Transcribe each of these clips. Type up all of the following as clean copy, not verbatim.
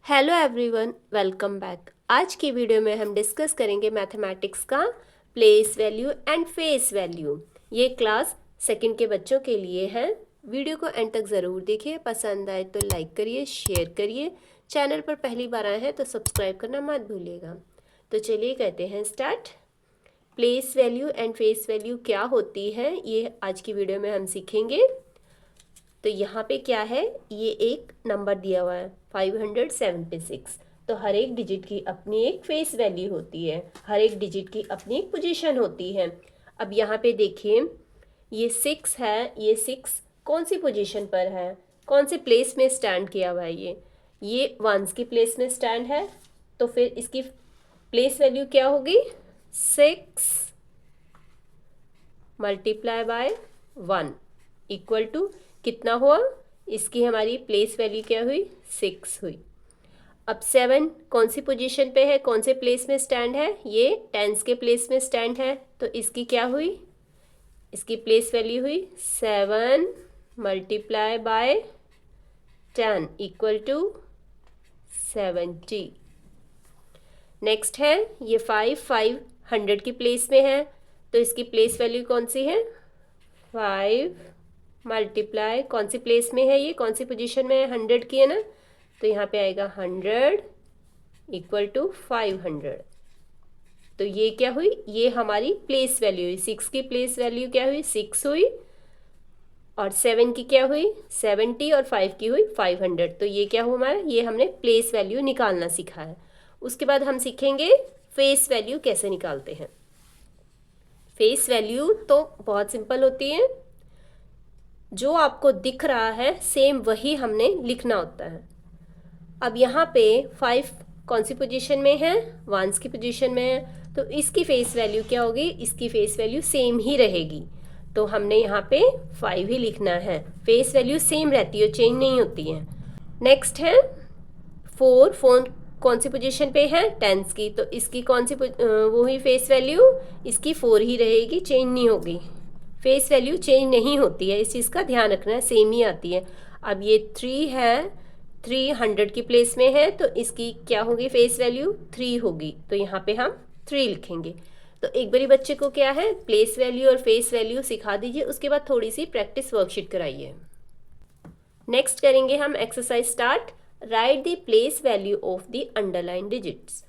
Hello everyone, welcome back. आज की video में हम डिस्कस करेंगे मैथमेटिक्स का place value and face value. ये क्लास सेकंड के बच्चों के लिए है। वीडियो को एंड तक ज़रूर देखिए, पसंद आए तो लाइक करिए, शेयर करिए। चैनल पर पहली बार आए हैं तो सब्सक्राइब करना मत भूलिएगा। तो चलिए कहते हैं start. Place value and face value क्या होती है, ये आज की वीडियो में हम सीखेंगे। तो यहाँ पे क्या है, ये एक नंबर दिया हुआ है 576। तो हर एक डिजिट की अपनी एक फेस वैल्यू होती है, हर एक डिजिट की अपनी एक पोजीशन होती है। अब यहाँ पे देखिए, ये 6 है, ये 6 कौन सी पोजीशन पर है, कौन से प्लेस में स्टैंड किया हुआ है। ये वंस की प्लेस में स्टैंड है। तो फिर इसकी प्लेस वैल्यू क्या होगी, 6 मल्टीप्लाई बाय 1 इक्वल टू कितना हुआ, इसकी हमारी प्लेस वैल्यू क्या हुई, 6 हुई। अब 7 कौन सी पोजीशन पे है, कौन से प्लेस में स्टैंड है, ये टेंस के प्लेस में स्टैंड है। तो इसकी क्या हुई, इसकी प्लेस वैल्यू हुई 7 multiply by 10 equal to 70। Next है ये 5 100 की प्लेस में है। तो इसकी प्लेस वैल्यू कौन सी है, 5 मल्टीप्लाई कौन सी प्लेस में है, ये कौन सी पोजीशन में है, 100 की है ना। तो यहाँ पे आएगा 100 इक्वल टू 500। तो ये क्या हुई, ये हमारी प्लेस वैल्यू हुई। 6 की प्लेस वैल्यू क्या हुई, 6 हुई। और 7 की क्या हुई, 70। और 5 की हुई 500। तो ये क्या हुआ हमारा, ये हमने प्लेस वैल्यू निकालना सीखा है। उसके बाद हम सीखेंगे फेस वैल्यू कैसे निकालते हैं। फेस वैल्यू तो बहुत सिंपल होती है, जो आपको दिख रहा है सेम वही हमने लिखना होता है। अब यहाँ पे 5 कौन सी पोजीशन में है, वंस की पोजीशन में है। तो इसकी फेस वैल्यू क्या होगी, इसकी फेस वैल्यू सेम ही रहेगी। तो हमने यहाँ पे 5 ही लिखना है। फेस वैल्यू सेम रहती है, चेंज नहीं होती है। नेक्स्ट है 4 कौन सी पोजीशन पे है, टेंस की। तो इसकी कौन सी वो ही फेस वैल्यू, इसकी 4 ही रहेगी, चेंज नहीं होगी। फेस वैल्यू चेंज नहीं होती है, इस चीज़ का ध्यान रखना है, सेम ही आती है। अब ये 3 है, 300 की प्लेस में है। तो इसकी क्या होगी, फेस वैल्यू 3 होगी। तो यहाँ पे हम 3 लिखेंगे। तो एक बारी बच्चे को क्या है, प्लेस वैल्यू और फेस वैल्यू सिखा दीजिए, उसके बाद थोड़ी सी प्रैक्टिस वर्कशीट कराइए। नेक्स्ट करेंगे हम exercise start. Right the place value of the underline digits.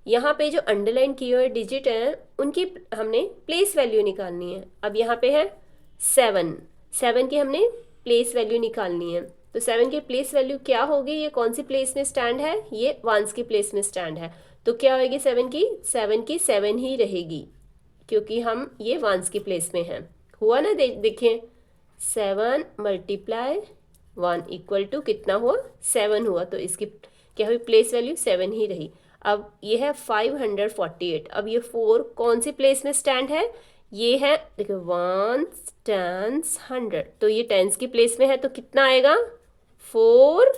यहाँ पे जो अंडरलाइन किए हुए डिजिट हैं उनकी हमने प्लेस वैल्यू निकालनी है। अब यहाँ पे है 7 की हमने प्लेस वैल्यू निकालनी है। तो 7 की प्लेस वैल्यू क्या होगी, ये कौन सी प्लेस में स्टैंड है, ये वंस की प्लेस में स्टैंड है। तो क्या होगी 7 की 7 ही रहेगी, क्योंकि हम ये वंस की प्लेस में हैं। हुआ ना, देखिए 7 मल्टीप्लाई 1 इक्वल टू कितना हुआ, 7 हुआ। तो इसकी क्या हुई, प्लेस वैल्यू 7 ही रही। अब ये है 548। अब ये 4 कौन सी प्लेस में स्टैंड है, ये है देखो 1 टेंस 100। तो ये टेंस की प्लेस में है, तो कितना आएगा 4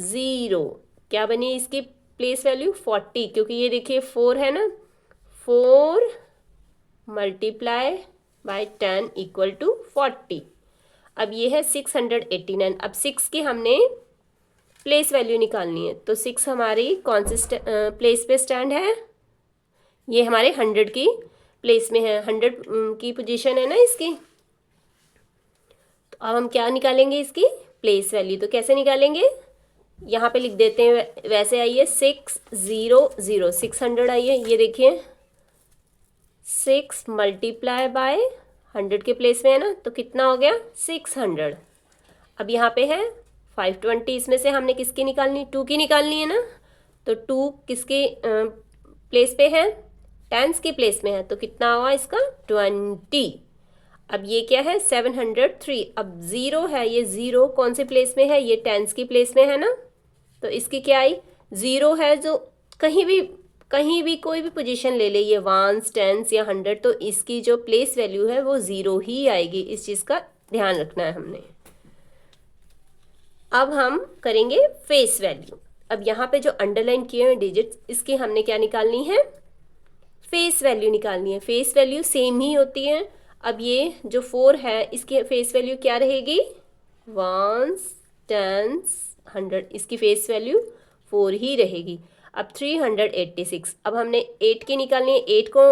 0। क्या बनी इसकी प्लेस वैल्यू 40, क्योंकि ये देखिए 4 है ना। 4 मल्टीप्लाई बाय 10 इक्वल टू 40। अब ये है 689। अब 6 की हमने प्लेस वैल्यू निकालनी है। तो 6 हमारी कौन से प्लेस पे स्टैंड है, ये हमारे 100 की प्लेस में है, 100 की पोजीशन है ना इसकी। तो अब हम क्या निकालेंगे, इसकी प्लेस वैल्यू। तो कैसे निकालेंगे, यहाँ पे लिख देते हैं, वैसे आइए 600 600 आइए, ये देखिए 6 मल्टीप्लाई बाय 100 के प्लेस में है ना। तो कितना हो गया 600। अब यहाँ पे है 520, इसमें से हमने किसकी निकालनी, 2 की निकालनी है ना। तो 2 किसके प्लेस पे है, टेंस की प्लेस में है। तो कितना हुआ इसका 20। अब ये क्या है 703। अब 0 है, ये 0 कौन से प्लेस में है, ये टेंस की प्लेस में है ना। तो इसकी क्या आई, 0 है, जो कहीं भी कोई भी पोजीशन ले ले, ये वंस टेंस या 100, तो इसकी जो प्लेस वैल्यू है वो 0 ही आएगी। इस चीज़ का ध्यान रखना है हमने। अब हम करेंगे फेस वैल्यू। अब यहाँ पे जो अंडरलाइन किए हुए डिजिट्स, इसकी हमने क्या निकालनी है, फेस वैल्यू निकालनी है। फेस वैल्यू सेम ही होती है। अब ये जो 4 है, इसकी फेस वैल्यू क्या रहेगी, वंस टेंस 100, इसकी फेस वैल्यू 4 ही रहेगी। अब 386, अब हमने 8 की निकालनी है, 8 को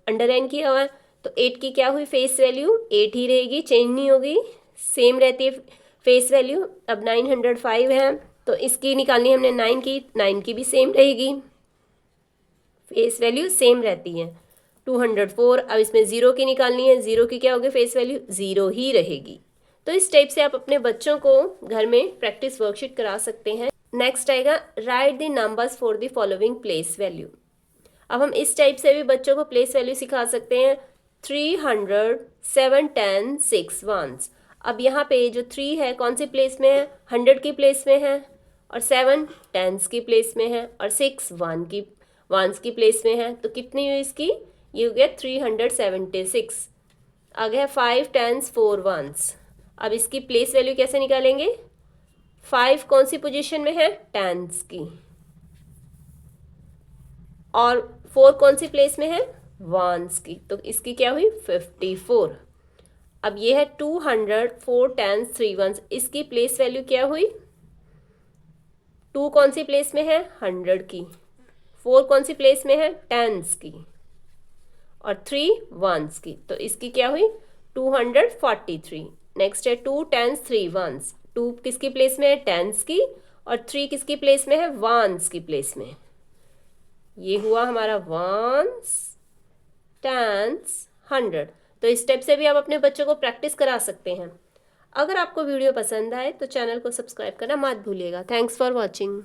अंडरलाइन किया हुआ है, तो 8 की क्या हुई फेस वैल्यू, 8 ही रहेगी, चेंज नहीं होगी, सेम रहती है फेस वैल्यू। अब 905 है, तो इसकी निकालनी है हमने 9 की भी सेम रहेगी, फेस वैल्यू सेम रहती है। 204, अब इसमें 0 की निकालनी है, 0 की क्या होगी फेस वैल्यू, 0 ही रहेगी। तो इस टाइप से आप अपने बच्चों को घर में प्रैक्टिस वर्कशीट करा सकते हैं। नेक्स्ट आएगा right the numbers for the following place value. अब हम इस टाइप से भी बच्चों को प्लेस वैल्यू सिखा सकते हैं। 300, 7 10 6 1s। अब यहाँ पे जो 3 है कौन सी प्लेस में है, 100 की प्लेस में है, और 7 10s की प्लेस में है, और 6 1s की प्लेस में है। तो कितनी हुई इसकी, ये हो गया 376। आ गया 5 10s 4 1s। अब इसकी प्लेस वैल्यू कैसे निकालेंगे, 5 कौन सी पोजीशन में है, 10s की, और 4 कौन सी प्लेस में है, 1s की, तो इसकी क्या हुई 54। अब ये है 200, 4 10s 3 1s, इसकी प्लेस वैल्यू क्या हुई, 2 कौन सी प्लेस में है, 100 की, 4 कौन सी प्लेस में है, 10s की, और 3 1s की, तो इसकी क्या हुई 243। नेक्स्ट है 2 10s 3 1s, 2 किसकी प्लेस में है, 10s की, और 3 किसकी प्लेस में है, 1s की प्लेस में। ये हुआ हमारा 1s 10s 100। तो इस स्टेप से भी आप अपने बच्चों को प्रैक्टिस करा सकते हैं। अगर आपको वीडियो पसंद आए तो चैनल को सब्सक्राइब करना मत भूलिएगा। Thanks for watching.